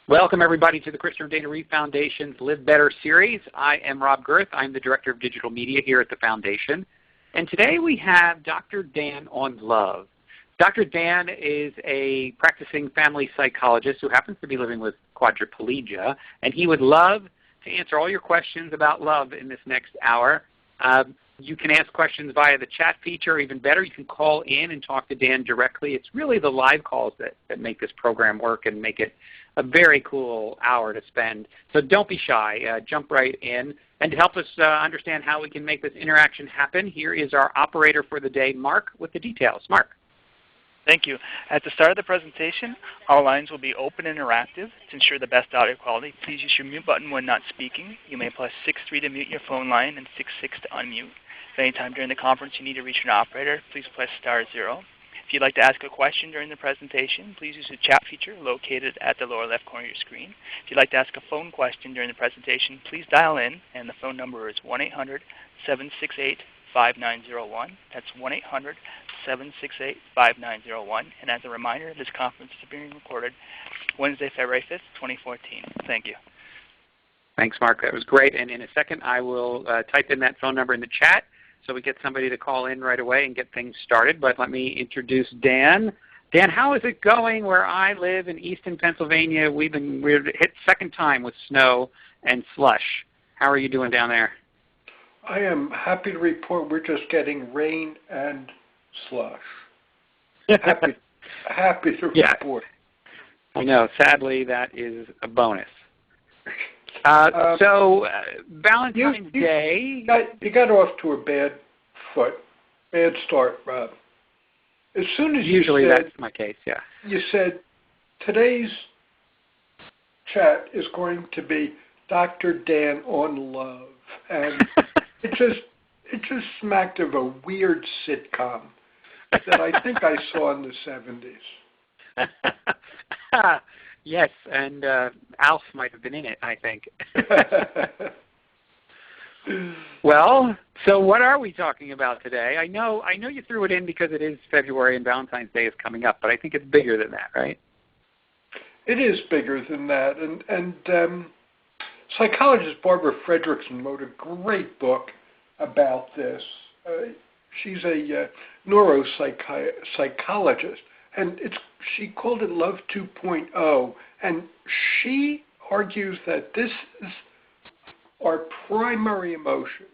Welcome, everybody, to the Christopher Dana Reeve Foundation's Live Better series. I am Rob Girth. I'm the Director of Digital Media here at the Foundation. And today we have Dr. Dan on love. Dr. Dan is a practicing family psychologist who happens to be living with quadriplegia, and he would love to answer all your questions about love in this next hour. You can ask questions via the chat feature, or even better, you can call in and talk to Dan directly. It's really the live calls that make this program work and make it a very cool hour to spend. So don't be shy. Jump right in. And to help us understand how we can make this interaction happen, here is our operator for the day, Mark, with the details. Mark. Thank you. At the start of the presentation, all lines will be open and interactive. To ensure the best audio quality, please use your mute button when not speaking. You may press 6-3 to mute your phone line and 6-6 to unmute. If any time during the conference you need to reach an operator, please press *0. If you'd like to ask a question during the presentation, please use the chat feature located at the lower left corner of your screen. If you'd like to ask a phone question during the presentation, please dial in, and the phone number is 1-800-768-5901. That's 1-800-768-5901. And as a reminder, this conference is being recorded Wednesday, February 5th, 2014. Thank you. Thanks, Mark. That was great. And in a second, I will type in that phone number in the chat so we get somebody to call in right away and get things started. But let me introduce Dan. Dan, how is it going where I live in eastern Pennsylvania? We're hit second time with snow and slush. How are you doing down there? I am happy to report we're just getting rain and slush. Happy to report. I know. Sadly, that is a bonus. Valentine's Day. You got off to a bad start, Rob. As soon as usually you said, that's my case, yeah. You said today's chat is going to be Dr. Dan on love, and it just smacked of a weird sitcom that I think I saw in the 70s. Yes, and Alf might have been in it, I think. Well, so what are we talking about today? I know you threw it in because it is February and Valentine's Day is coming up, but I think it's bigger than that, right? It is bigger than that, and psychologist Barbara Fredrickson wrote a great book about this. She's a neuropsychologist. And she called it Love 2.0, and she argues that this is our primary emotions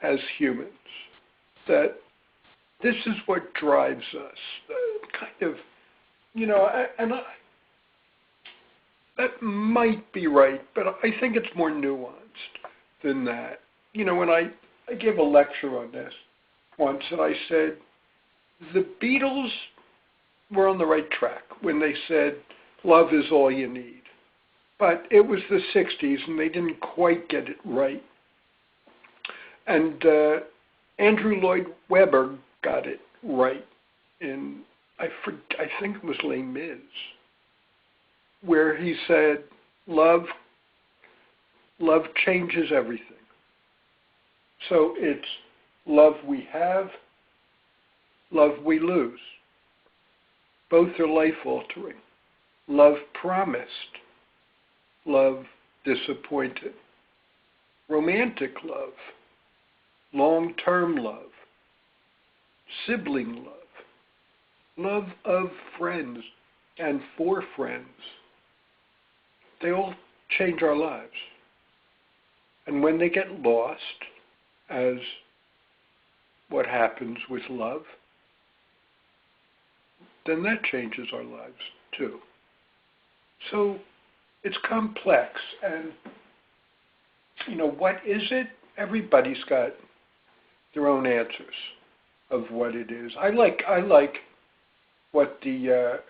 as humans, that this is what drives us, that might be right, but I think it's more nuanced than that. When I gave a lecture on this once, and I said, the Beatles were on the right track when they said love is all you need. But it was the 60s and they didn't quite get it right. And Andrew Lloyd Webber got it right in, I think it was Les Mis, where he said love changes everything. So it's love we have, love we lose. Both are life-altering. Love promised. Love disappointed. Romantic love. Long-term love. Sibling love. Love of friends and for friends. They all change our lives. And when they get lost, as what happens with love, then that changes our lives too. So it's complex, and what is it? Everybody's got their own answers of what it is. I like what the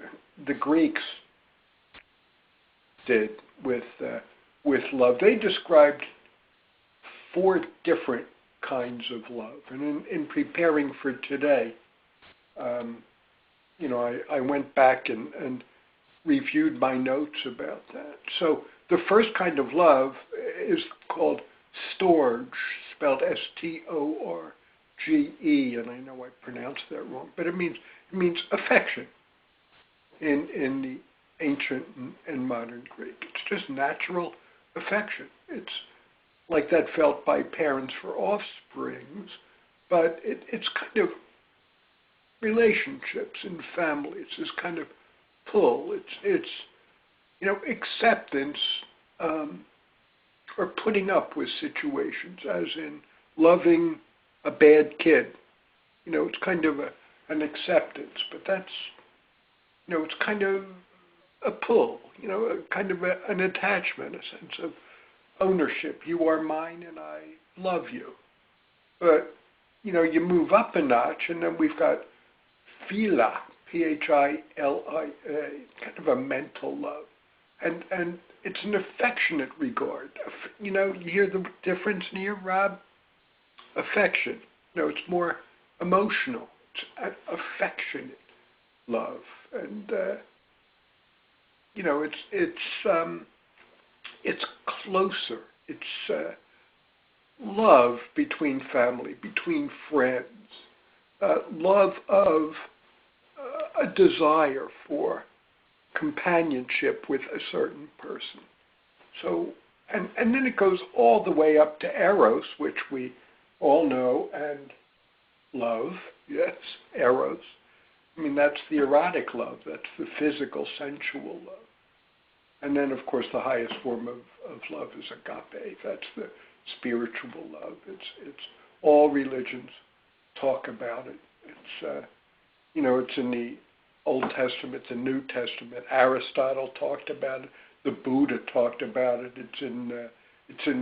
Greeks did with love. They described 4 different kinds of love, and in preparing for today, I went back and reviewed my notes about that. So the first kind of love is called storge, spelled S-T-O-R-G-E, and I know I pronounced that wrong, but it means affection in the ancient and modern Greek. It's just natural affection. It's like that felt by parents for offsprings, but it's kind of relationships and families, this kind of pull. It's acceptance, or putting up with situations, as in loving a bad kid. It's kind of an acceptance, but that's, it's kind of a pull, a kind of an attachment, a sense of ownership. You are mine and I love you. But, you move up a notch, and then we've got philia, Philia, kind of a mental love. And it's an affectionate regard. You hear the difference here, Rob? Affection. It's more emotional. It's an affectionate love. And, it's closer. It's love between family, between friends, love of a desire for companionship with a certain person. So, and then it goes all the way up to eros, which we all know and love. Yes, eros. I mean, that's the erotic love. That's the physical, sensual love. And then, of course, the highest form of love is agape. That's the spiritual love. It's all religions talk about it. It's it's in the Old Testament, the New Testament. Aristotle talked about it. The Buddha talked about it. It's in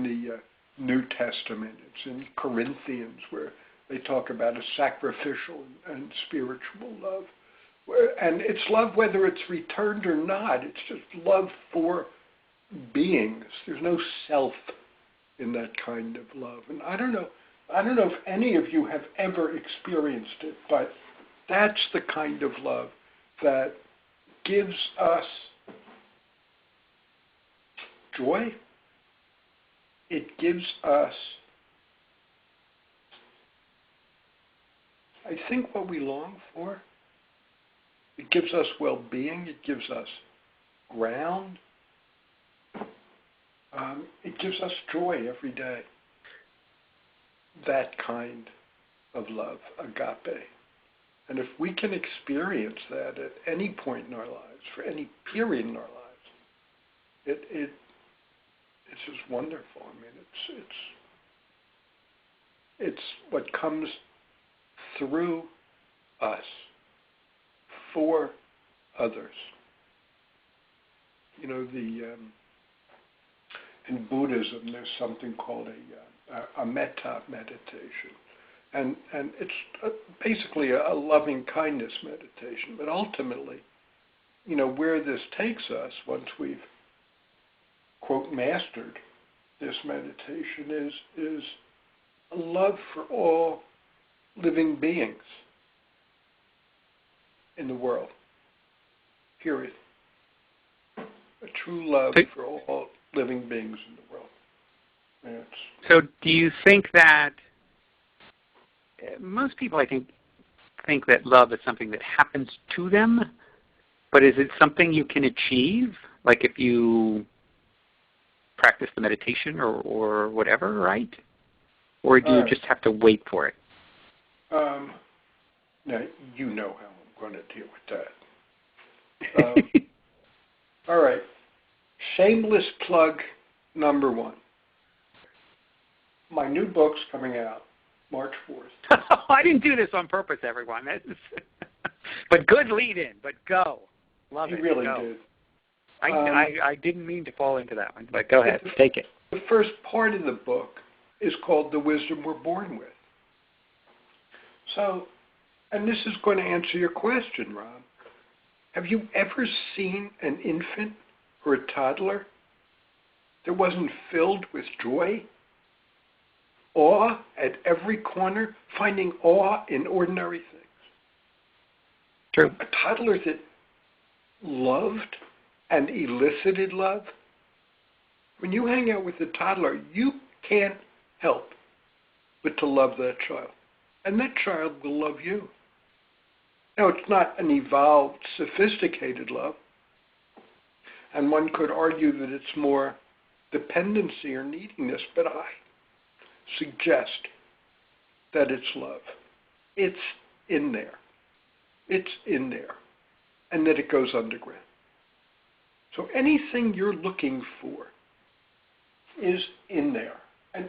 the New Testament. It's in Corinthians, where they talk about a sacrificial and spiritual love. And it's love whether it's returned or not. It's just love for beings. There's no self in that kind of love. And I don't know if any of you have ever experienced it, but that's the kind of love that gives us joy. It gives us, I think, what we long for. It gives us well-being. It gives us ground. It gives us joy every day. That kind of love, agape. And if we can experience that at any point in our lives, for any period in our lives, it's just wonderful. I mean, it's what comes through us for others. In Buddhism, there's something called a metta meditation. And it's basically a loving kindness meditation. But ultimately, where this takes us, once we've, quote, mastered this meditation, is a love for all living beings in the world, period. A true love for all living beings in the world. So do you think that, most people, I think that love is something that happens to them, but is it something you can achieve? Like if you practice the meditation or whatever, right? Or do you just have to wait for it? Now, you know how I'm going to deal with that. All right. Shameless plug number 1. My new book's coming out March 4th. I didn't do this on purpose, everyone. But good lead-in, but go. Love it. You really go. did. I didn't mean to fall into that one, but go ahead. Take it. The first part of the book is called The Wisdom We're Born With. So, and this is going to answer your question, Rob. Have you ever seen an infant or a toddler that wasn't filled with joy, awe at every corner, finding awe in ordinary things? True. A toddler that loved and elicited love. When you hang out with a toddler, you can't help but to love that child. And that child will love you. Now, it's not an evolved, sophisticated love, And one could argue that it's more dependency or neediness, but I suggest that it's love. It's in there. It's in there. And that it goes underground. So anything you're looking for is in there, and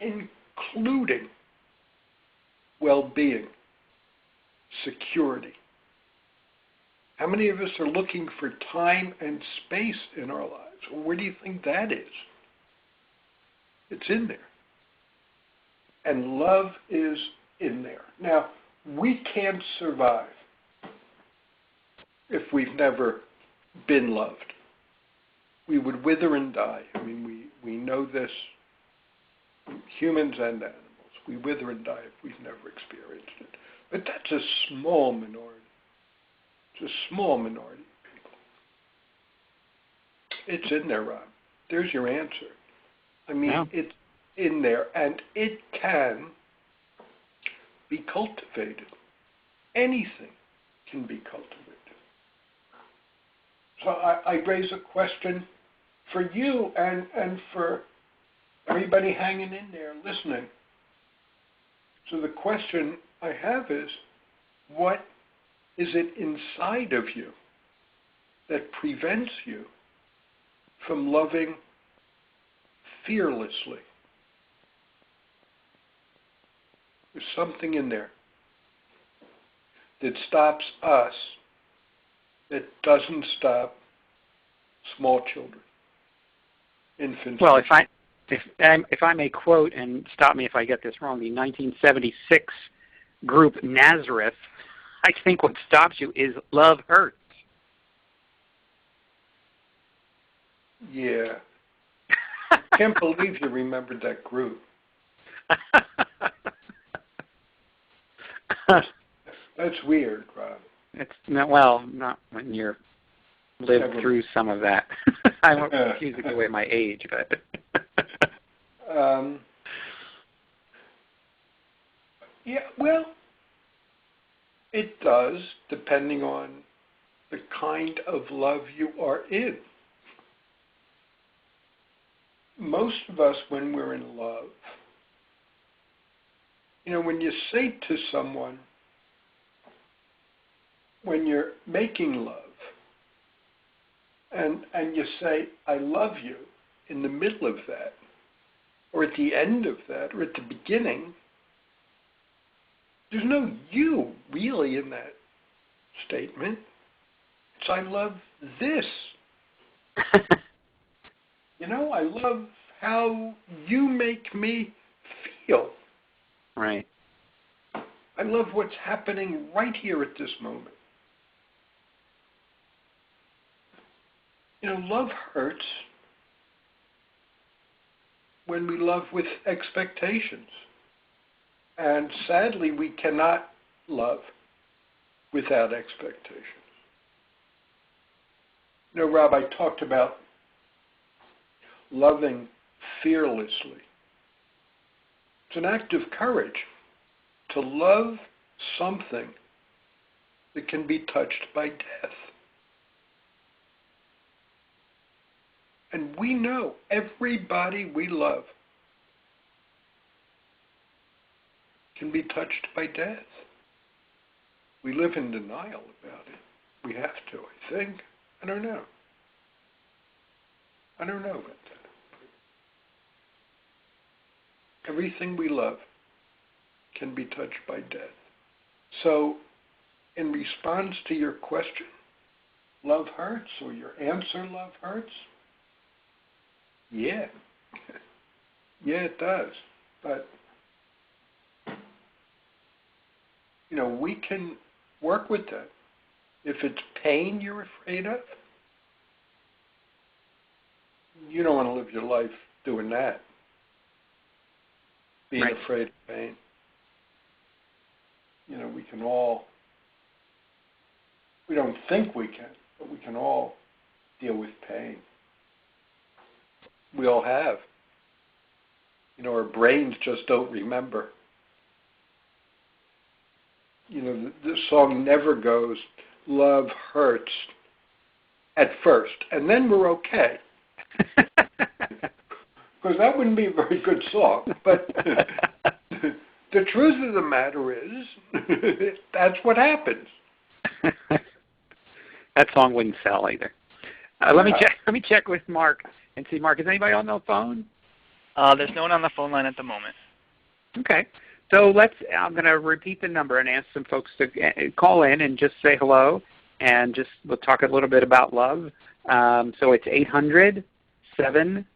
including well-being, security. How many of us are looking for time and space in our lives? Well, where do you think that is? It's in there. And love is in there. Now, we can't survive if we've never been loved. We would wither and die. I mean, we know this, humans and animals. We wither and die if we've never experienced it. But that's a small minority. It's a small minority of people. It's in there, Rob. There's your answer. I mean, yeah. It's in there, and it can be cultivated. Anything can be cultivated. So I raise a question for you and for everybody hanging in there listening. So the question I have is, what is it inside of you that prevents you from loving fearlessly? There's something in there that stops us, that doesn't stop small children, infants. Well, if I may quote, and stop me if I get this wrong, the 1976 group Nazareth, I think what stops you is love hurts. Yeah. Can't believe you remembered that group. That's weird, Rob. It's not, well, not when you're lived through some of that. I won't confuse it away my age, but yeah, well, it does, depending on the kind of love you are in. Most of us, when we're in love, when you say to someone, when you're making love, and you say, I love you, in the middle of that, or at the end of that, or at the beginning, there's no you really in that statement. It's I love this. I love how you make me feel. Right. I love what's happening right here at this moment. Love hurts when we love with expectations. And sadly, we cannot love without expectations. Rob, I talked about loving fearlessly. It's an act of courage to love something that can be touched by death. And we know everybody we love can be touched by death. We live in denial about it. We have to, I think. I don't know. I don't know about that. Everything we love can be touched by death. So, in response to your question, love hurts, or your answer, love hurts? Yeah. Yeah, it does. But, we can work with that. If it's pain you're afraid of, you don't want to live your life doing that. Being right. Afraid of pain. We don't think we can, but we can all deal with pain. We all have. Our brains just don't remember. The song never goes, love hurts, at first, and then we're okay. Because that wouldn't be a very good song. But the truth of the matter is, that's what happens. That song wouldn't sell either. Let me check with Mark and see. Mark, is anybody on the phone? There's no one on the phone line at the moment. Okay. So I'm going to repeat the number and ask some folks to call in and just say hello, and we'll talk a little bit about love. So it's 800-768-5901,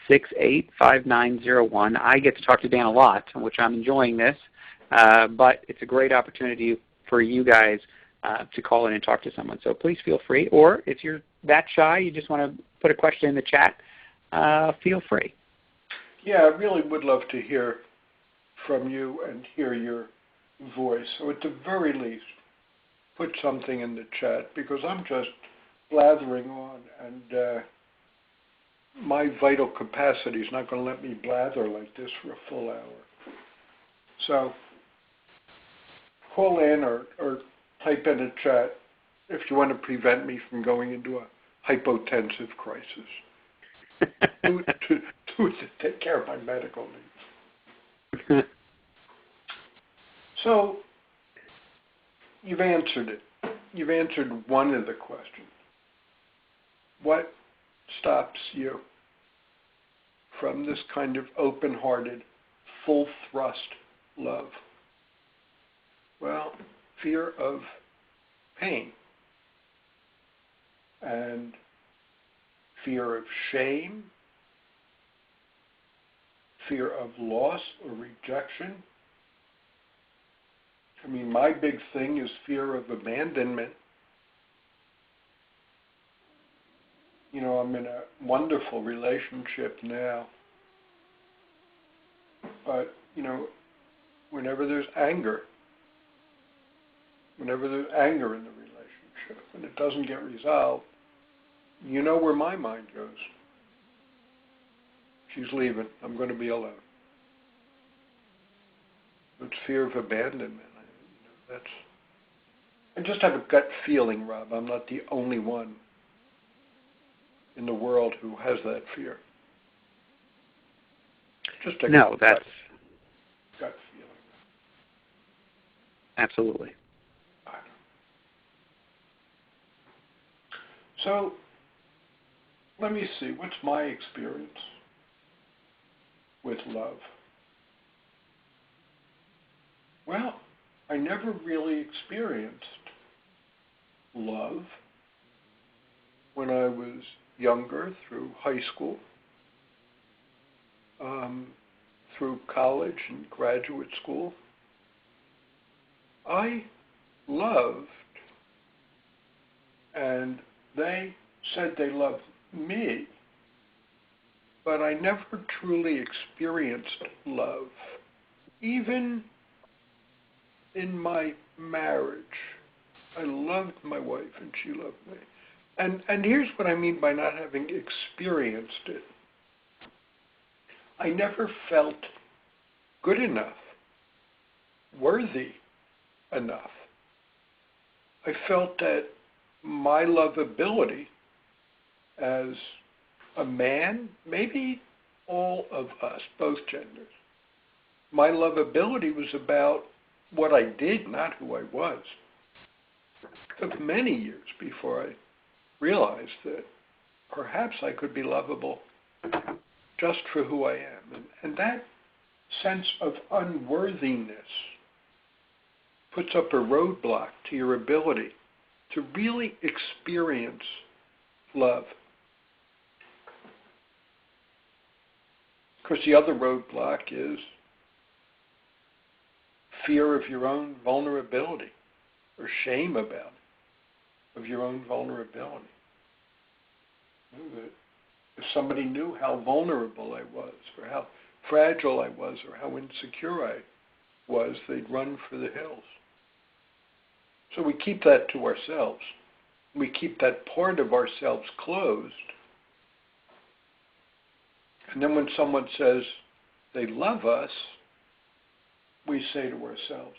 800-768-5901. I get to talk to Dan a lot, which I'm enjoying this, but it's a great opportunity for you guys to call in and talk to someone. So please feel free, or if you're that shy, you just want to put a question in the chat, feel free. Yeah, I really would love to hear from you and hear your voice. So at the very least, put something in the chat, because I'm just blathering on, and my vital capacity is not going to let me blather like this for a full hour. So call in or type in a chat if you want to prevent me from going into a hypotensive crisis. to take care of my medical needs. So you've answered it. You've answered one of the questions. What stops you from this kind of open-hearted, full-thrust love? Well, fear of pain and fear of shame, fear of loss or rejection. I mean, my big thing is fear of abandonment. You know, I'm in a wonderful relationship now, but, you know, whenever there's anger in the relationship and it doesn't get resolved, you know where my mind goes. She's leaving. I'm going to be alone. It's fear of abandonment. I just have a gut feeling, Rob. I'm not the only one in the world who has that fear. Just a gut feeling. Absolutely. So, let me see. What's my experience with love? Well, I never really experienced love when I was younger, through high school, through college and graduate school. I loved, and they said they loved me, but I never truly experienced love. Even in my marriage, I loved my wife and she loved me. And here's what I mean by not having experienced it. I never felt good enough, worthy enough. I felt that my lovability as a man, maybe all of us, both genders, my lovability was about what I did, not who I was. It took many years before I realized that perhaps I could be lovable just for who I am. And that sense of unworthiness puts up a roadblock to your ability to really experience love. Of course, the other roadblock is fear of your own vulnerability, or shame about it, of your own vulnerability. If somebody knew how vulnerable I was, or how fragile I was, or how insecure I was, they'd run for the hills. So we keep that to ourselves. We keep that part of ourselves closed. And then when someone says they love us, we say to ourselves,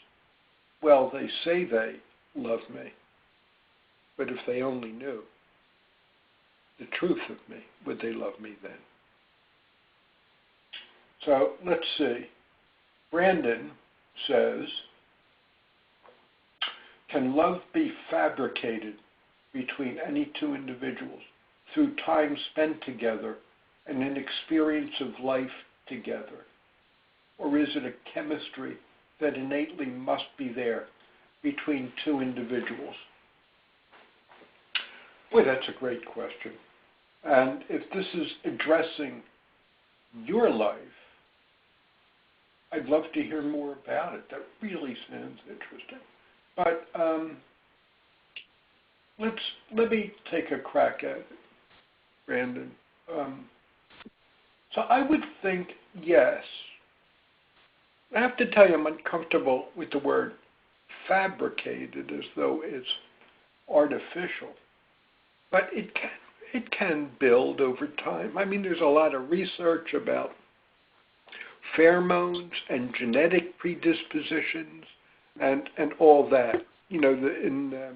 well, they say they love me, but if they only knew the truth of me, would they love me then? So let's see. Brandon says, can love be fabricated between any two individuals through time spent together and an experience of life together? Or is it a chemistry that innately must be there between two individuals? Boy, that's a great question. And if this is addressing your life, I'd love to hear more about it. That really sounds interesting. But let me take a crack at it, Brandon. So I would think yes. I have to tell you, I'm uncomfortable with the word fabricated, as though it's artificial. But it can build over time. I mean, there's a lot of research about pheromones and genetic predispositions and all that. You know,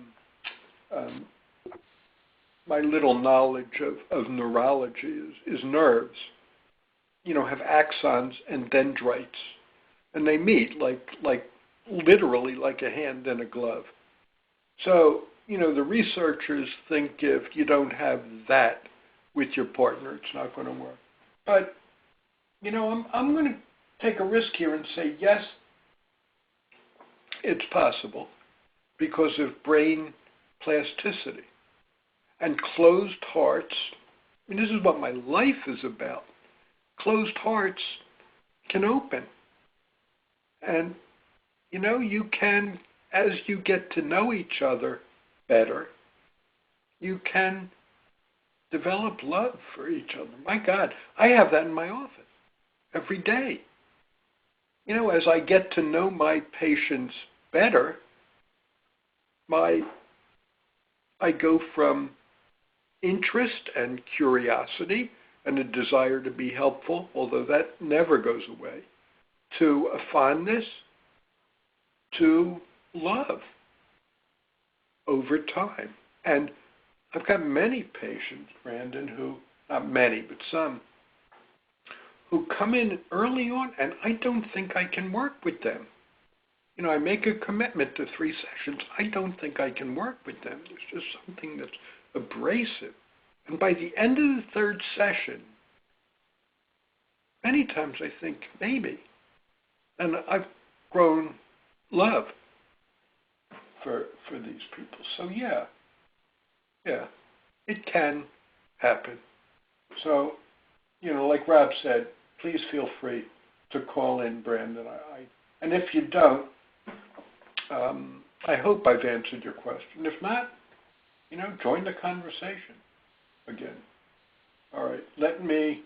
my little knowledge of neurology is nerves, you know, have axons and dendrites. And they meet like literally like a hand and a glove. So, you know, the researchers think if you don't have that with your partner, it's not going to work. But, you know, I'm going to take a risk here and say, yes, it's possible because of brain plasticity. And closed hearts, I mean, this is what my life is about. Closed hearts can open. And, you know, you can, as you get to know each other better, you can develop love for each other. My God, I have that in my office every day. You know, as I get to know my patients better, I go from interest and curiosity and a desire to be helpful, although that never goes away, to a fondness, to love over time. And I've got many patients, Brandon, who, not many, but some, who come in early on and I don't think I can work with them. You know, I make a commitment to 3 sessions. I don't think I can work with them. There's just something that's abrasive. And by the end of the 3rd session, many times I think, maybe. And I've grown love for these people. So yeah, it can happen. So, you know, like Rob said, please feel free to call in, Brandon. And if you don't, I hope I've answered your question. If not, you know, join the conversation again. All right, let me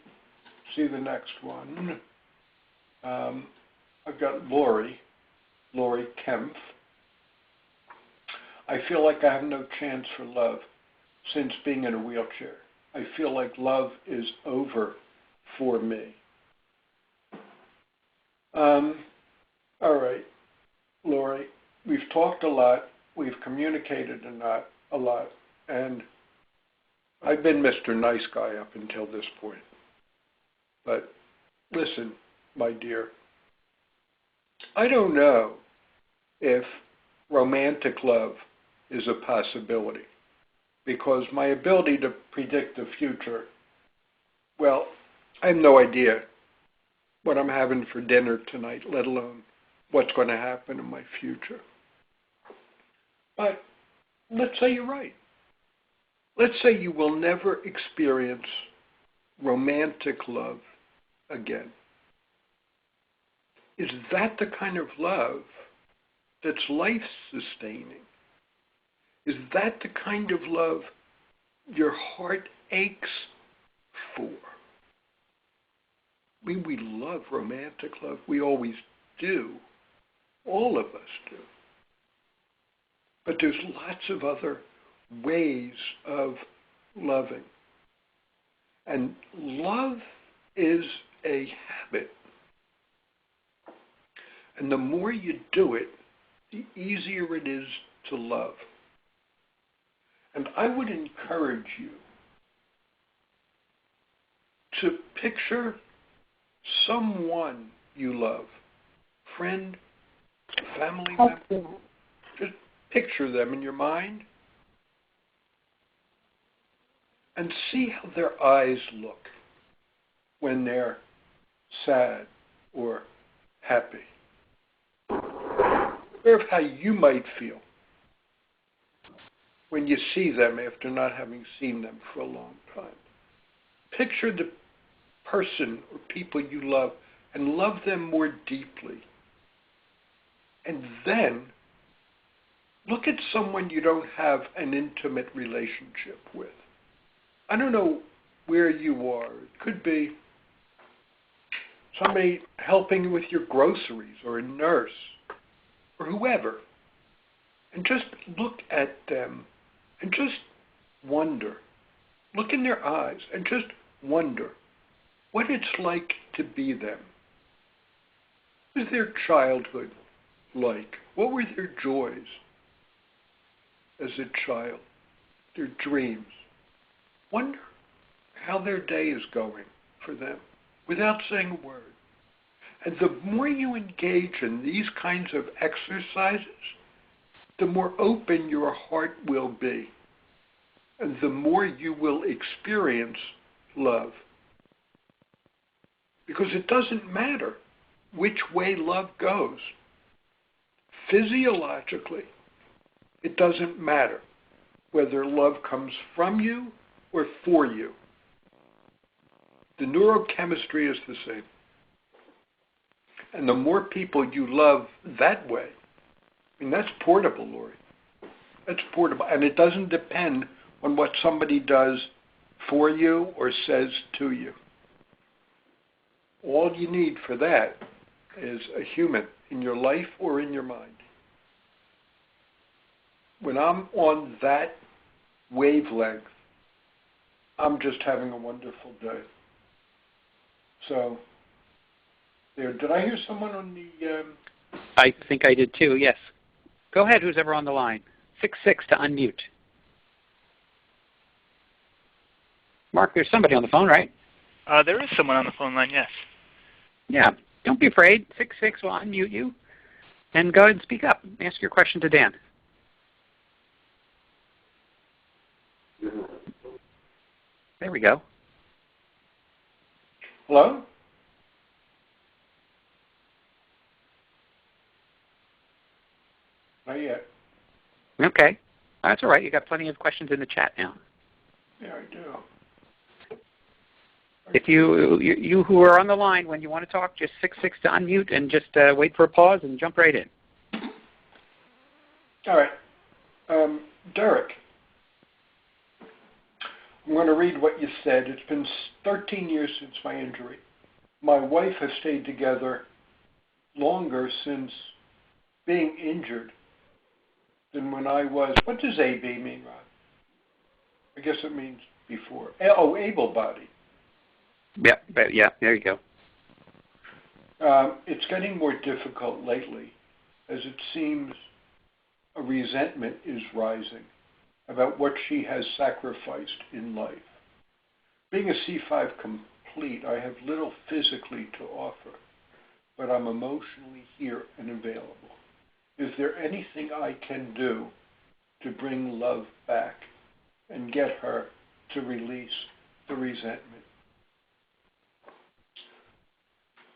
see the next one. I've got Lori Kempf. I feel like I have no chance for love since being in a wheelchair. I feel like love is over for me. All right, Lori, we've talked a lot, we've communicated a lot, and I've been Mr. Nice Guy up until this point. But listen, my dear, I don't know if romantic love is a possibility because my ability to predict the future, well, I have no idea what I'm having for dinner tonight, let alone what's going to happen in my future. But let's say you're right. Let's say you will never experience romantic love again. Is that the kind of love that's life-sustaining? Is that the kind of love your heart aches for? I mean, we love romantic love. We always do. All of us do. But there's lots of other ways of loving. And love is a habit. And the more you do it, the easier it is to love. And I would encourage you to picture someone you love, friend, family member. Just picture them in your mind and see how their eyes look when they're sad or happy. Aware of how you might feel when you see them after not having seen them for a long time. Picture the person or people you love and love them more deeply. And then look at someone you don't have an intimate relationship with. I don't know where you are. It could be somebody helping you with your groceries or a nurse or whoever. And just look at them and just wonder. Look in their eyes and just wonder what it's like to be them. What was their childhood like? What were their joys as a child? Their dreams? Wonder how their day is going for them without saying a word. And the more you engage in these kinds of exercises, the more open your heart will be. And the more you will experience love. Because it doesn't matter which way love goes. Physiologically, it doesn't matter whether love comes from you or for you. The neurochemistry is the same. And the more people you love that way, I mean, that's portable, Lori. That's portable. And it doesn't depend on what somebody does for you or says to you. All you need for that is a human in your life or in your mind. When I'm on that wavelength, I'm just having a wonderful day. So, there. Did I hear someone on the... I think I did too, yes. Go ahead, who's ever on the line. 6-6 to unmute. Mark, there's somebody on the phone, right? There is someone on the phone line, yes. Yeah, don't be afraid. 6-6 will unmute you. And go ahead and speak up. Ask your question to Dan. There we go. Hello? Not yet. Okay. That's all right. You got plenty of questions in the chat now. Yeah, I do. If you who are on the line, when you want to talk, just 6-6 to unmute and just wait for a pause and jump right in. All right. Derek, I'm going to read what you said. It's been 13 years since my injury. My wife has stayed together longer since being injured than when I was. What does AB mean, Rod? I guess it means before. Oh, able-bodied. Yeah, there you go. It's getting more difficult lately, as it seems a resentment is rising about what she has sacrificed in life. Being a C5 complete, I have little physically to offer, but I'm emotionally here and available. Is there anything I can do to bring love back and get her to release the resentment?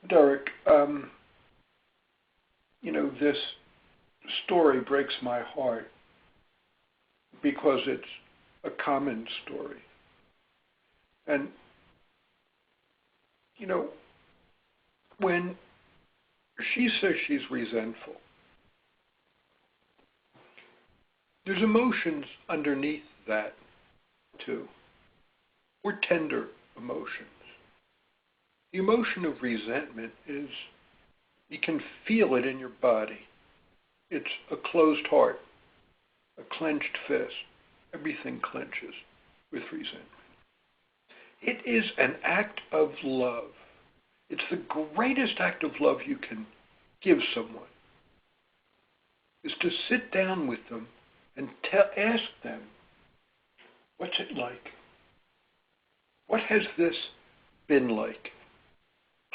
Derek, this story breaks my heart because it's a common story. And, when she says she's resentful, there's emotions underneath that, too. Or tender emotions. The emotion of resentment is, you can feel it in your body. It's a closed heart, a clenched fist. Everything clenches with resentment. It is an act of love. It's the greatest act of love you can give someone. is to sit down with them and ask them, what's it like? What has this been like?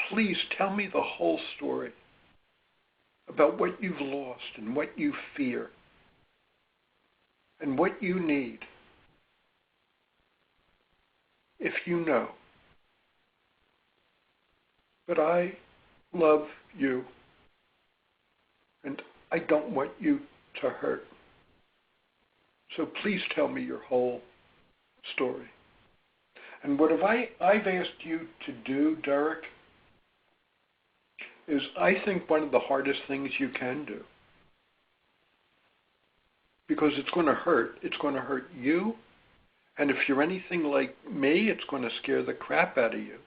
Please tell me the whole story about what you've lost and what you fear and what you need. If you know. But I love you, and I don't want you to hurt. So please tell me your whole story. And what I've asked you to do, Derek, is I think one of the hardest things you can do. Because it's going to hurt. It's going to hurt you. And if you're anything like me, it's going to scare the crap out of you.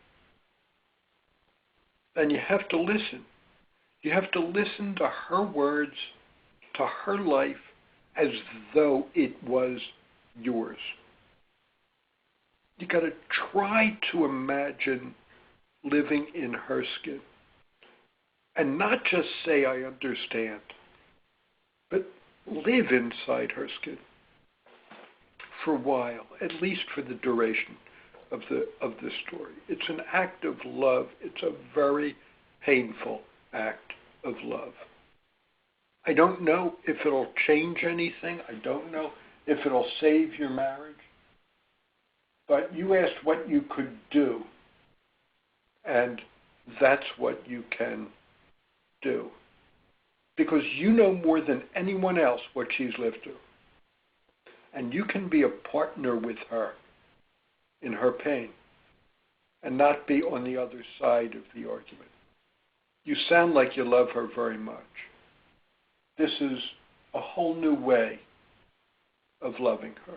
And you have to listen. You have to listen to her words, to her life, as though it was yours. You got to try to imagine living in her skin. And not just say, I understand, but live inside her skin for a while, at least for the duration of the story. It's an act of love. It's a very painful act of love. I don't know if it'll change anything. I don't know if it'll save your marriage. But you asked what you could do, and that's what you can do. Because you know more than anyone else what she's lived through. And you can be a partner with her in her pain and not be on the other side of the argument. You sound like you love her very much. This is a whole new way of loving her.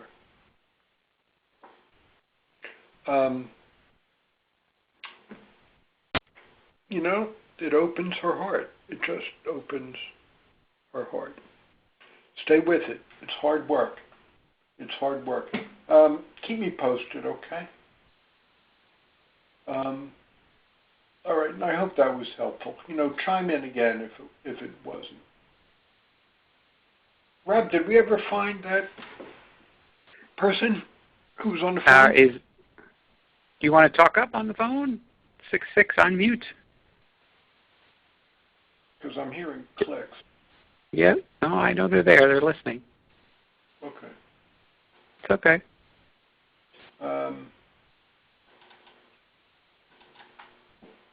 It opens her heart. It just opens her heart. Stay with it. It's hard work. It's hard work. Keep me posted, okay? All right, and I hope that was helpful. Chime in again if it wasn't. Rob, did we ever find that person who's on the phone? Do you want to talk up on the phone? 66 on mute. Because I'm hearing clicks. Yeah, no, I know they're there. They're listening. Okay. It's okay.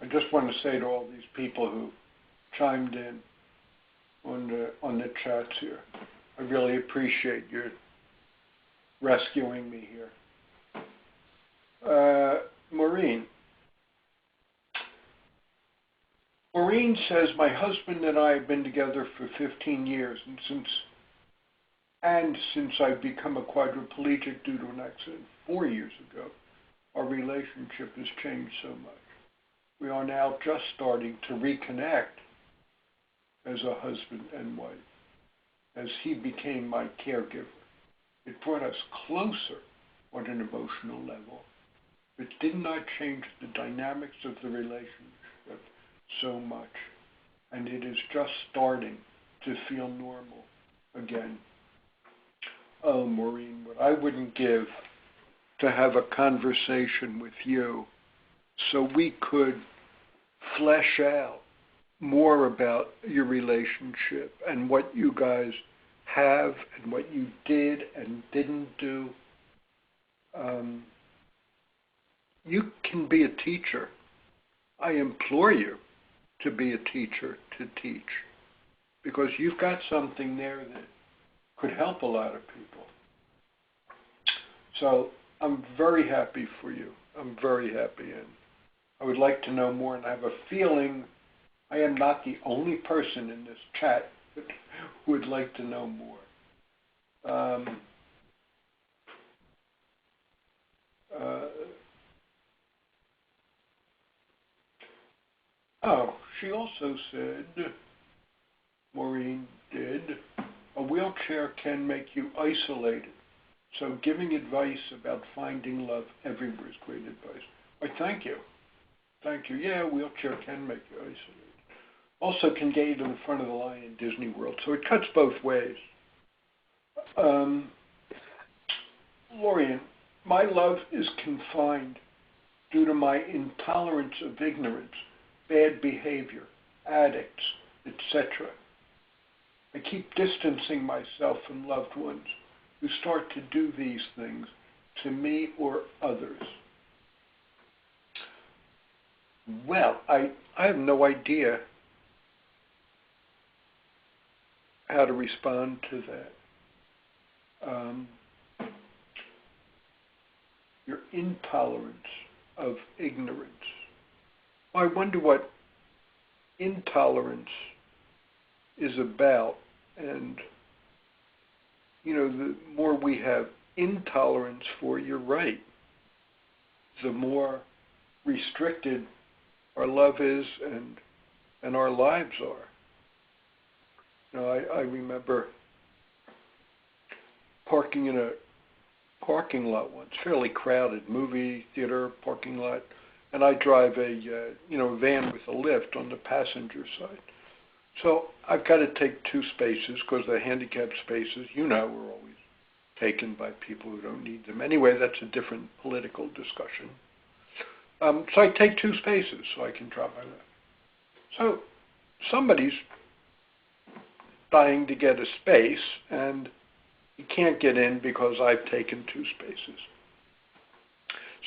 I just want to say to all these people who chimed in on the chats here, I really appreciate your rescuing me here. Maureen says, my husband and I have been together for 15 years, and since I've become a quadriplegic due to an accident 4 years ago, our relationship has changed so much. We are now just starting to reconnect as a husband and wife, as he became my caregiver. It brought us closer on an emotional level. It did not change the dynamics of the relationship so much, and it is just starting to feel normal again. Oh, Maureen, what I wouldn't give to have a conversation with you so we could flesh out more about your relationship and what you guys have and what you did and didn't do. You can be a teacher. I implore you to be a teacher, to teach, because you've got something there that could help a lot of people. So I'm very happy for you. I'm very happy, and I would like to know more, and I have a feeling I am not the only person in this chat that would like to know more. She also said, Maureen did, a wheelchair can make you isolated. So giving advice about finding love everywhere is great advice. Why, thank you. Thank you. Yeah, a wheelchair can make you isolated. also can get you to the front of the line in Disney World. So it cuts both ways. Lorian, my love is confined due to my intolerance of ignorance, bad behavior, addicts, etc. I keep distancing myself from loved ones who start to do these things to me or others. Well, I have no idea how to respond to that. Your intolerance of ignorance. I wonder what intolerance is about, and the more we have intolerance for, you're right, the more restricted our love is and our lives are. I remember parking in a parking lot once, fairly crowded movie theater parking lot, and I drive a van with a lift on the passenger side. So I've got to take 2 spaces because the handicapped spaces, are always taken by people who don't need them. Anyway, that's a different political discussion. So I take 2 spaces so I can drop my lift. So somebody's dying to get a space, and he can't get in because I've taken 2 spaces.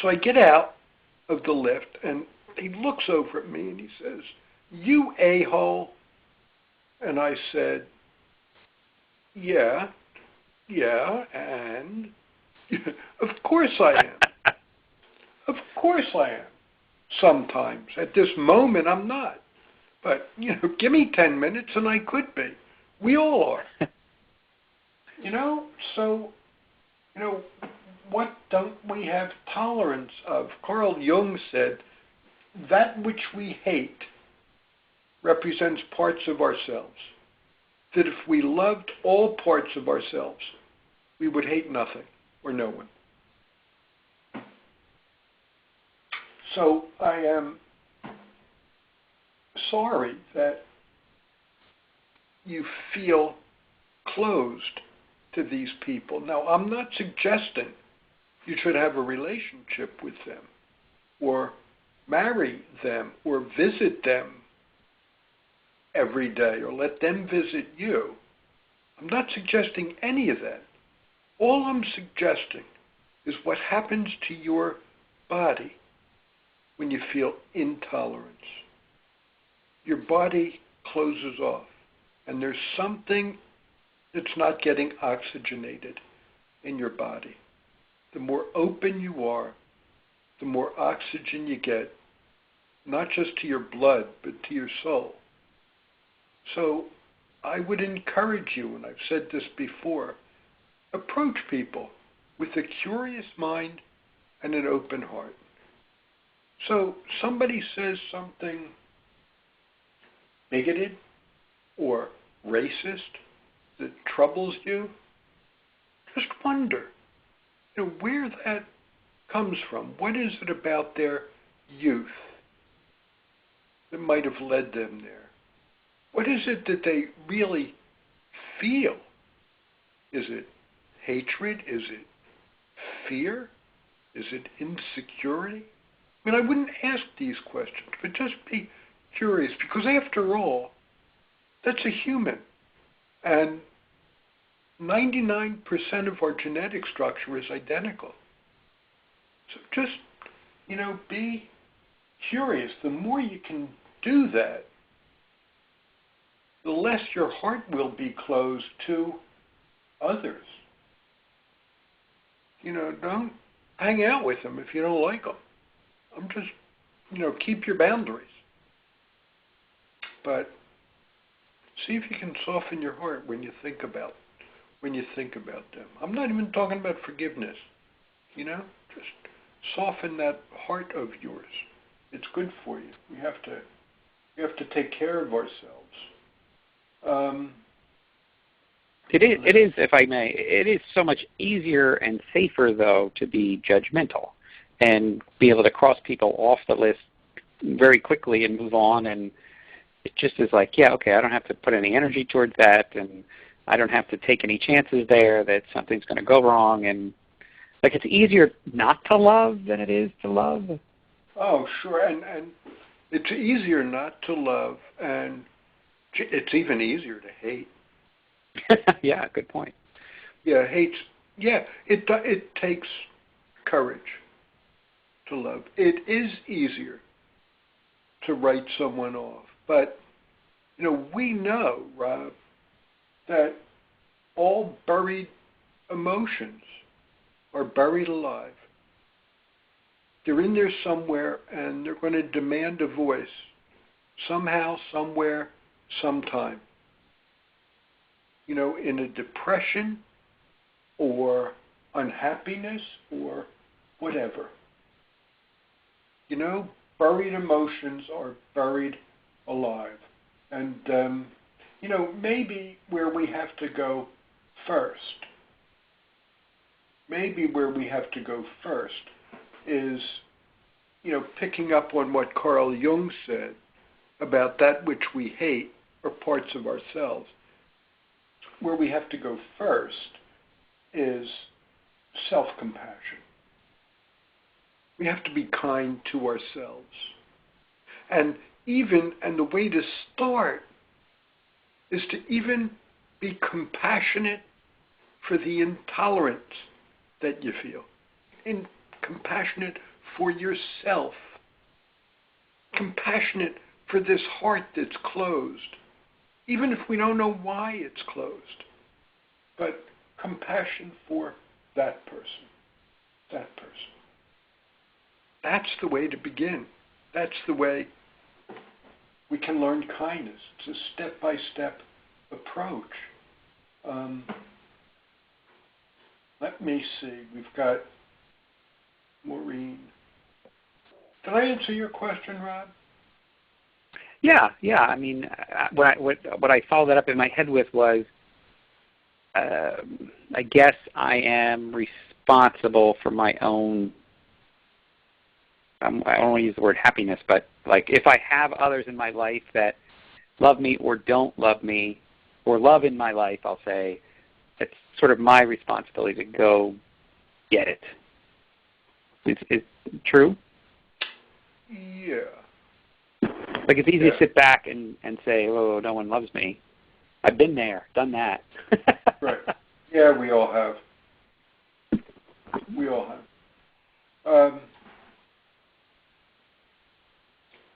So I get out of the lift, and he looks over at me and he says, "You a-hole." And I said, yeah, and of course I am. Of course I am. Sometimes. At this moment, I'm not. But, give me 10 minutes and I could be. We all are. So, what don't we have tolerance of? Carl Jung said, that which we hate represents parts of ourselves. That if we loved all parts of ourselves, we would hate nothing or no one. So I am sorry that you feel closed to these people. Now, I'm not suggesting you should have a relationship with them or marry them or visit them every day or let them visit you. I'm not suggesting any of that. All I'm suggesting is what happens to your body when you feel intolerance. Your body closes off, and there's something that's not getting oxygenated in your body. The more open you are, the more oxygen you get, not just to your blood, but to your soul. So I would encourage you, and I've said this before, approach people with a curious mind and an open heart. So somebody says something bigoted or racist that troubles you, just wonder, where that comes from. What is it about their youth that might have led them there? What is it that they really feel? Is it hatred? Is it fear? Is it insecurity? I wouldn't ask these questions, but just be curious, because after all, that's a human. And 99% of our genetic structure is identical. So just, be curious. The more you can do that, the less your heart will be closed to others. Don't hang out with them if you don't like them. I'm just, keep your boundaries. But see if you can soften your heart when you think about them. I'm not even talking about forgiveness. Just soften that heart of yours. It's good for you. We have to take care of ourselves. It is, if I may, it is so much easier and safer, though, to be judgmental and be able to cross people off the list very quickly and move on and it just is like, yeah, okay, I don't have to put any energy towards that, and I don't have to take any chances there that something's going to go wrong. And like, it's easier not to love than it is to love. Oh, sure, and it's easier not to love, and it's even easier to hate. Yeah, good point. Yeah, it takes courage to love. It is easier to write someone off, but we know, Rob, that all buried emotions are buried alive. They're in there somewhere, and they're going to demand a voice somehow, somewhere, sometime. In a depression or unhappiness or whatever. Buried emotions are buried alive. And, maybe where we have to go first, is, picking up on what Carl Jung said about that which we hate or parts of ourselves. Where we have to go first is self-compassion. We have to be kind to ourselves. And the way to start is to even be compassionate for the intolerance that you feel. And compassionate for yourself. Compassionate for this heart that's closed. Even if we don't know why it's closed. But compassion for that person. That's the way to begin. That's the way we can learn kindness. It's a step-by-step approach. Let me see. We've got Maureen. Did I answer your question, Rob? Yeah. I mean, what I followed that up in my head with was, I guess I am responsible for my own. I don't want to use the word happiness, but like, if I have others in my life that love me or don't love me, or love in my life, I'll say, it's sort of my responsibility to go get it. Is it true? Yeah. Like, it's easy to sit back and say, oh, no one loves me. I've been there, done that. Right. Yeah, we all have.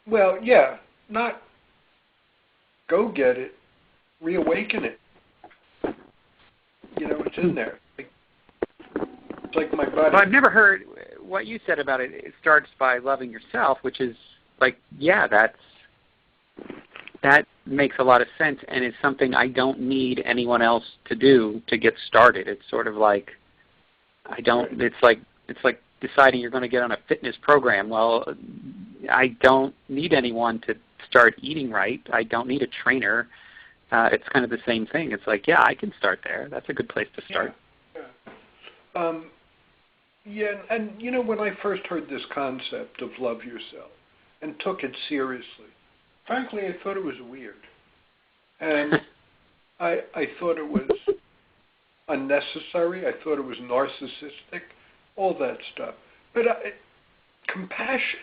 Well, yeah, not go get it, reawaken it. It's in there. It's like my body. Well, I've never heard what you said about it. It starts by loving yourself, which is like, yeah, that makes a lot of sense, and it's something I don't need anyone else to do to get started. It's sort of like, it's like deciding you're going to get on a fitness program. Well, I don't need anyone to start eating right. I don't need a trainer. It's kind of the same thing. It's like, yeah, I can start there. That's a good place to start. Yeah. And when I first heard this concept of love yourself and took it seriously, frankly, I thought it was weird. And I thought it was unnecessary. I thought it was narcissistic, all that stuff. But compassion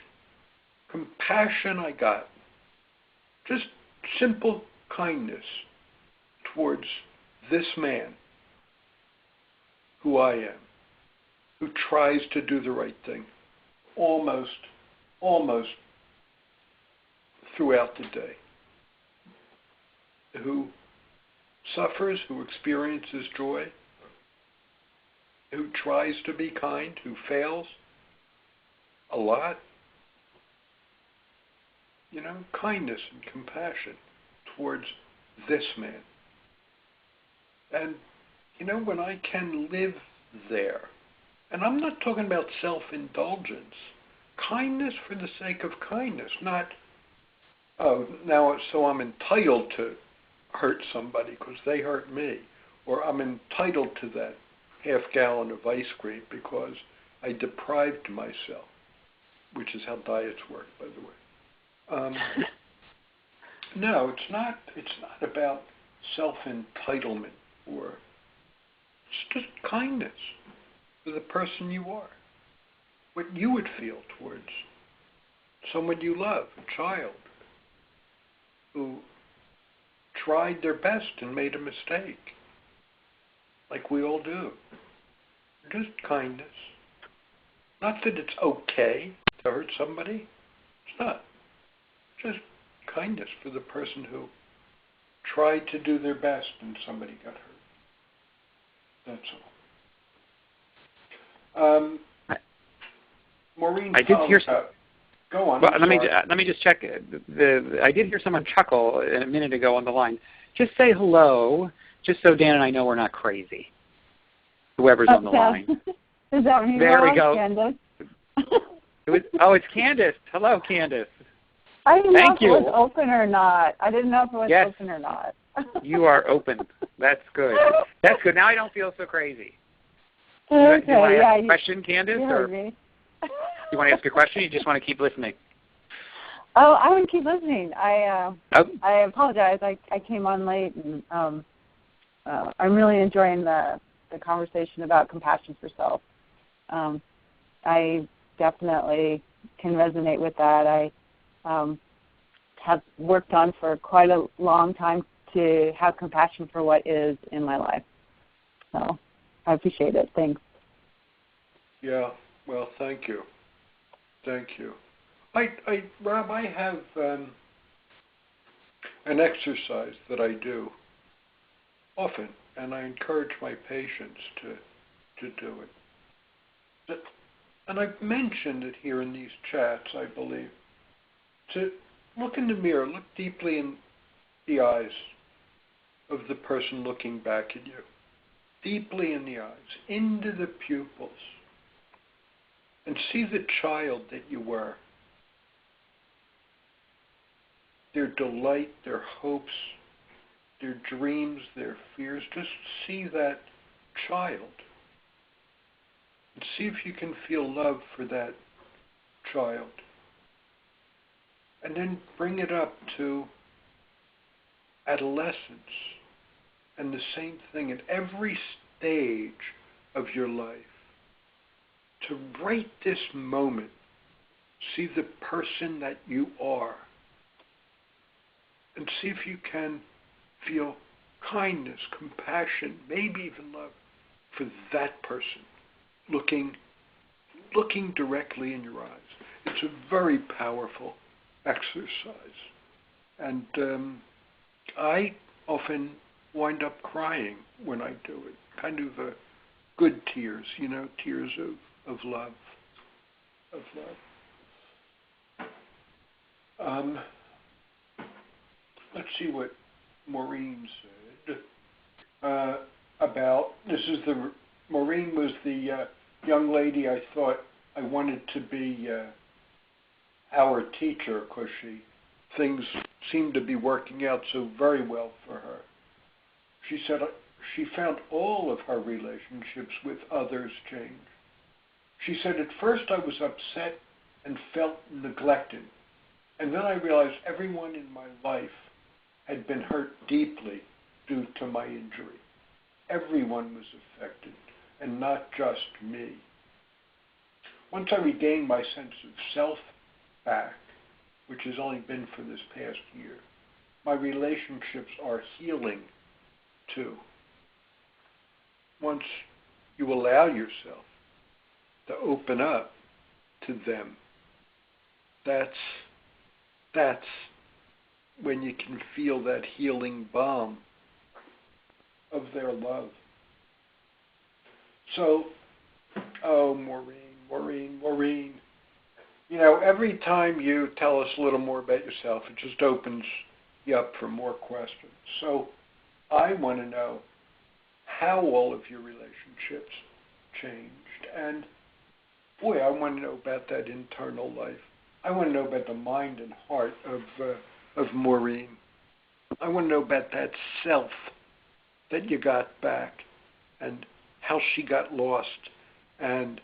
I got. Just simple kindness towards this man who I am, who tries to do the right thing almost throughout the day, who suffers, who experiences joy, who tries to be kind, who fails a lot. Kindness and compassion towards this man. And, when I can live there, and I'm not talking about self-indulgence, kindness for the sake of kindness, not, so I'm entitled to hurt somebody because they hurt me, or I'm entitled to that half gallon of ice cream because I deprived myself, which is how diets work, by the way. No, it's not. It's not about self-entitlement, or it's just kindness for the person you are. What you would feel towards someone you love, a child who tried their best and made a mistake, like we all do. Just kindness. Not that it's okay to hurt somebody. It's not. Just kindness for the person who tried to do their best and somebody got hurt. That's all. Maureen, I did hear. Go on. Well, let me just check. I did hear someone chuckle a minute ago on the line. Just say hello, just so Dan and I know we're not crazy. Whoever's on the line. Is that me? There we go. Candace? It's Candace. Hello, Candace. I didn't know Thank if you. it was open or not. Yes. Open or not. You are open. That's good. That's good. Now I don't feel so crazy. Okay. Do you want to ask a question, Candace? You heard me. You want to ask a question? Or you just want to keep listening? Oh, I want to keep listening. I apologize. I came on late, and I'm really enjoying the conversation about compassion for self. I definitely can resonate with that. I have worked on for quite a long time to have compassion for what is in my life. So I appreciate it. Thanks. Yeah. Well, thank you. Thank you. Rob, I have an exercise that I do often, and I encourage my patients to do it. And I've mentioned it here in these chats, I believe, to look in the mirror, look deeply in the eyes of the person looking back at you, deeply in the eyes, into the pupils, and see the child that you were, their delight, their hopes, their dreams, their fears. Just see that child and see if you can feel love for that child. And then bring it up to adolescence, and the same thing at every stage of your life. To right this moment, see the person that you are, and see if you can feel kindness, compassion, maybe even love for that person, looking directly in your eyes. It's a very powerful exercise. And I often wind up crying when I do it, kind of good tears, tears of love. Let's see what Maureen said about, Maureen was the young lady I thought I wanted to be our teacher, because things seemed to be working out so very well for her. She said she found all of her relationships with others change. She said, at first I was upset and felt neglected, and then I realized everyone in my life had been hurt deeply due to my injury. Everyone was affected, and not just me. Once I regained my sense of self back, which has only been for this past year, my relationships are healing too. Once you allow yourself to open up to them, that's when you can feel that healing balm of their love. So, Maureen, every time you tell us a little more about yourself, it just opens you up for more questions. So I want to know how all of your relationships changed. And boy, I want to know about that internal life. I want to know about the mind and heart of Maureen. I want to know about that self that you got back, and how she got lost, and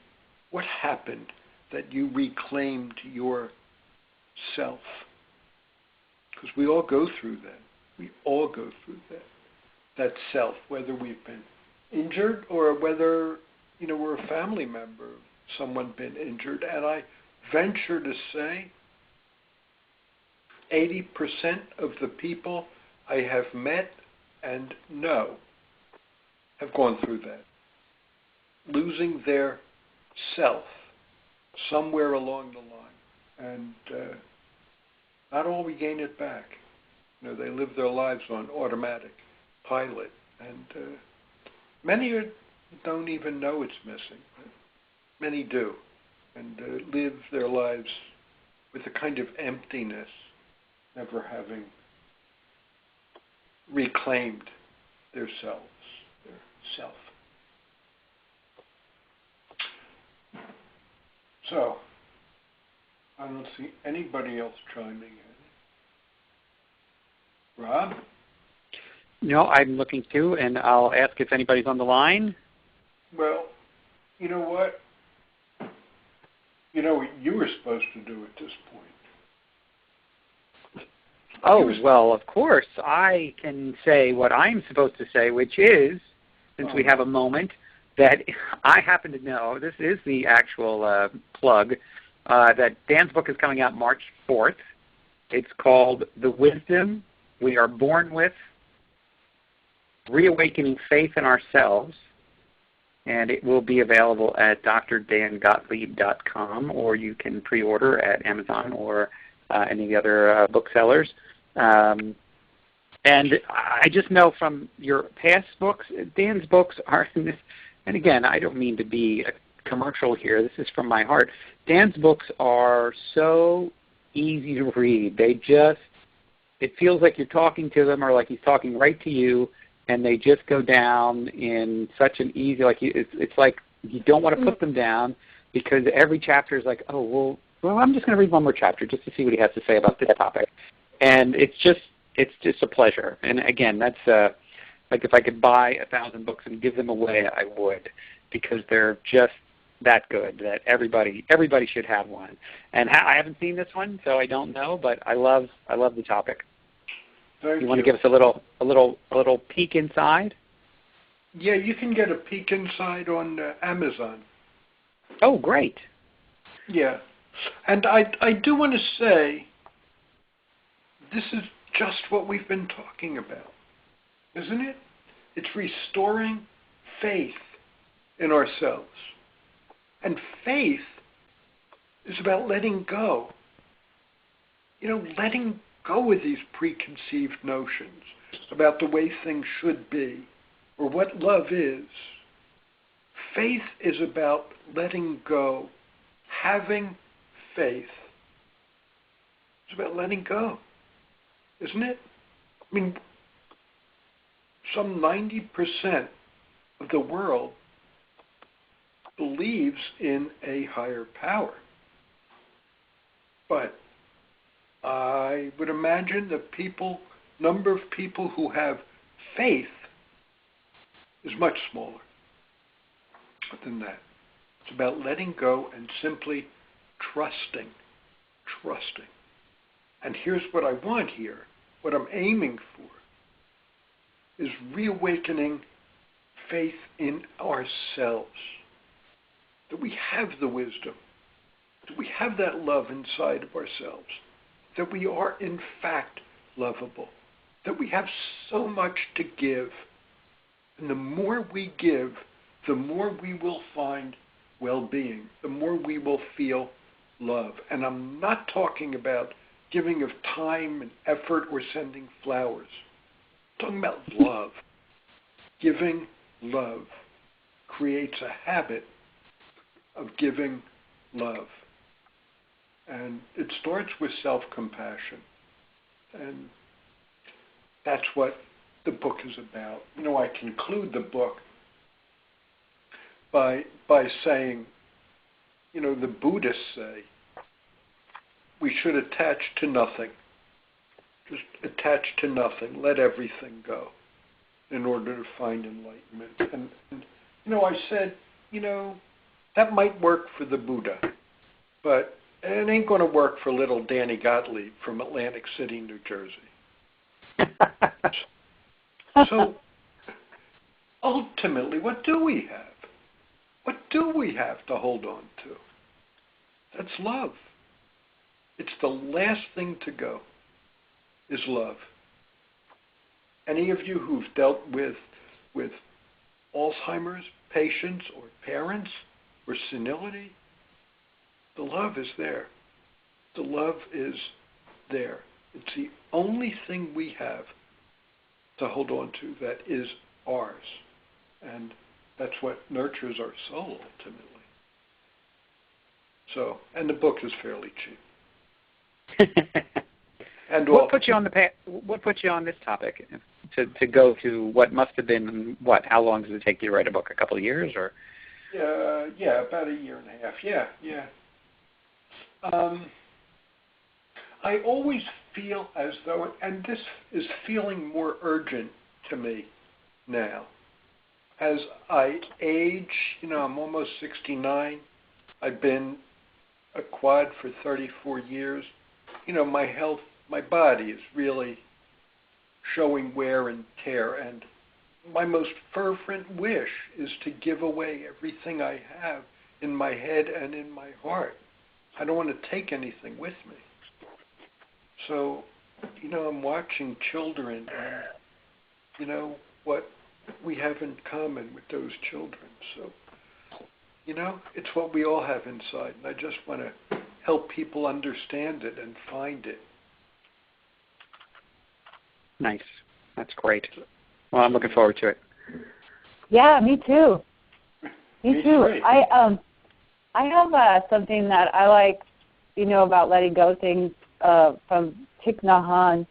what happened that you reclaimed your self. Because we all go through that. We all go through that self, whether we've been injured or whether, we're a family member of someone been injured. And I venture to say 80% of the people I have met and know have gone through that. Losing their self somewhere along the line. And not all regain it back. They live their lives on automatic pilot. And many don't even know it's missing. Many do. And live their lives with a kind of emptiness, never having reclaimed their selves, their self. So, I don't see anybody else chiming in. Rob? No, I'm looking too, and I'll ask if anybody's on the line. Well, you know what? You know what you were supposed to do at this point. Oh, well, of course. I can say what I'm supposed to say, which is, since we have a moment, that I happen to know, this is the actual plug, that Dan's book is coming out March 4th. It's called The Wisdom We Are Born With, Reawakening Faith in Ourselves, and it will be available at drdangottlieb.com, or you can pre-order at Amazon or any of the other booksellers. And I just know from your past books, Dan's books are, and again, I don't mean to be a commercial here, this is from my heart. Dan's books are so easy to read. It feels like you're talking to them or like he's talking right to you, and they just go down in such an easy, it's like you don't want to put them down because every chapter is like, oh, well, I'm just going to read one more chapter just to see what he has to say about this topic. And it's just a pleasure. And again, that's like if I could buy 1,000 books and give them away, I would, because they're just that good that everybody should have one. And I haven't seen this one, so I don't know, but I love the topic. Thank you want to give us a little peek inside? Yeah, you can get a peek inside on Amazon. Oh, great. Yeah. And I do want to say, this is just what we've been talking about, isn't it? It's restoring faith in ourselves. And faith is about letting go. Letting go of these preconceived notions about the way things should be or what love is. Faith is about letting go, having faith. It's about letting go, isn't it? I mean, some 90% of the world believes in a higher power. But I would imagine the number of people who have faith is much smaller than that. It's about letting go and simply trusting. And here's what I want here, what I'm aiming for, is reawakening faith in ourselves. That we have the wisdom, that we have that love inside of ourselves, that we are in fact lovable, that we have so much to give. And the more we give, the more we will find well-being, the more we will feel love. And I'm not talking about giving of time and effort or sending flowers. I'm talking about love. Giving love creates a habit of giving love. And it starts with self-compassion. And that's what the book is about. I conclude the book by saying, the Buddhists say we should attach to nothing. Just attach to nothing. Let everything go in order to find enlightenment. And I said, that might work for the Buddha, but it ain't going to work for little Danny Gottlieb from Atlantic City, New Jersey. So, ultimately, what do we have? What do we have to hold on to? That's love. It's the last thing to go, is love. Any of you who've dealt with Alzheimer's patients or parents or senility, the love is there. The love is there. It's the only thing we have to hold on to that is ours. And that's what nurtures our soul, ultimately. So, and the book is fairly cheap. And what put you on this topic to go to what must have been what? How long does it take you to write a book? A couple of years, or? Yeah, about a year and a half. Yeah. I always feel as though, and this is feeling more urgent to me now, as I age. I'm almost 69. I've been a quad for 34 years. My health, my body is really showing wear and tear, and my most fervent wish is to give away everything I have in my head and in my heart. I don't want to take anything with me. So, I'm watching children and, what we have in common with those children. So, it's what we all have inside, and I just want to help people understand it and find it. Nice. That's great. Well, I'm looking forward to it. Yeah, me too. Me too. Great. I have something that I like, about letting go things from Thich Nhat Hanh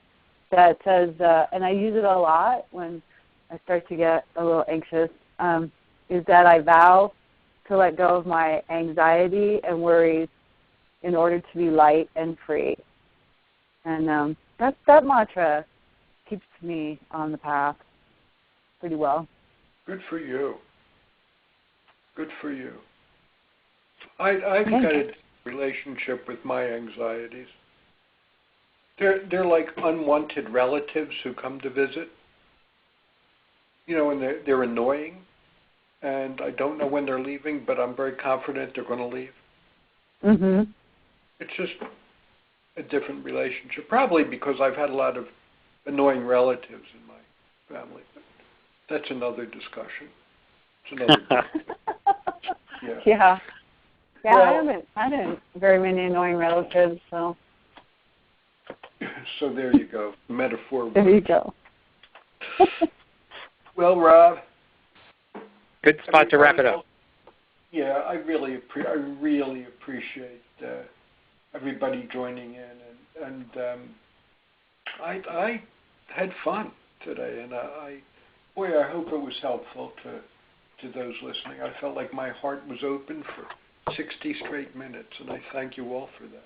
that says, and I use it a lot when I start to get a little anxious, is that I vow to let go of my anxiety and worries in order to be light and free. And that mantra keeps me on the path pretty well. Good for you. Good for you. I've got a relationship with my anxieties. They're like unwanted relatives who come to visit. And they're annoying, and I don't know when they're leaving, but I'm very confident they're going to leave. Mhm. It's just a different relationship, probably because I've had a lot of annoying relatives in my family. But that's another discussion. It's another. Yeah. Yeah, Well, I haven't very many annoying relatives, so. So there you go. Metaphor. There you go. Well, Rob. Good spot to wrap it up. Yeah, I really appreciate everybody joining in, and I had fun today, and I hope it was helpful to those listening. I felt like my heart was open for 60 straight minutes, and I thank you all for that.